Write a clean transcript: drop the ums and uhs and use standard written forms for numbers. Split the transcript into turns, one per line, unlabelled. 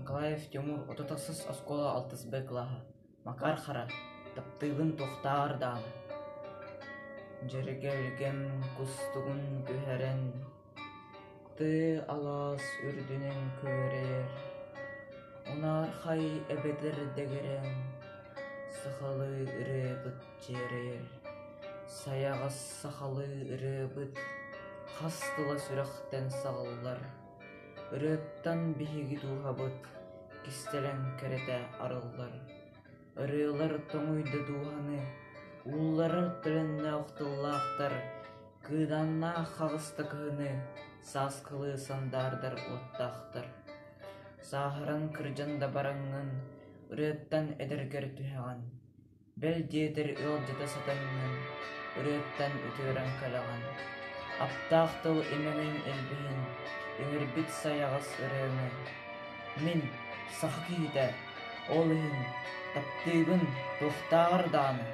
Николаев Тимур ототасыз оскола алтыс беклаха. Макар хара, таптыгын тохтаардан. Жергелген кустугун күхерен, ты алас үрдүнен көрер. Унар хай эбедер дегерен, сахалы ырыбыт жерер. Саяғас сахалы ырыбыт, хастыла сүрәхтен сағылар. Үрөттан биһиги дуһабыт, кистелен керете арыллар. Ырыылар тоңуйда дуһаны, уллары тіленне оқтыллақтар, кыданна хағыстықыны, саскылы сандардар оттақтар. Сахаран кыржанда бараңын, үрөттан эдергер түхаған. Бәл детер ыл жата сатаңын, үрөттан үтөрен калаған. Аптақтыл именің элбейін, еңірбит саяғас ырыны. Мен сақы кейді, олығын, таптыгын тоқтағырданы.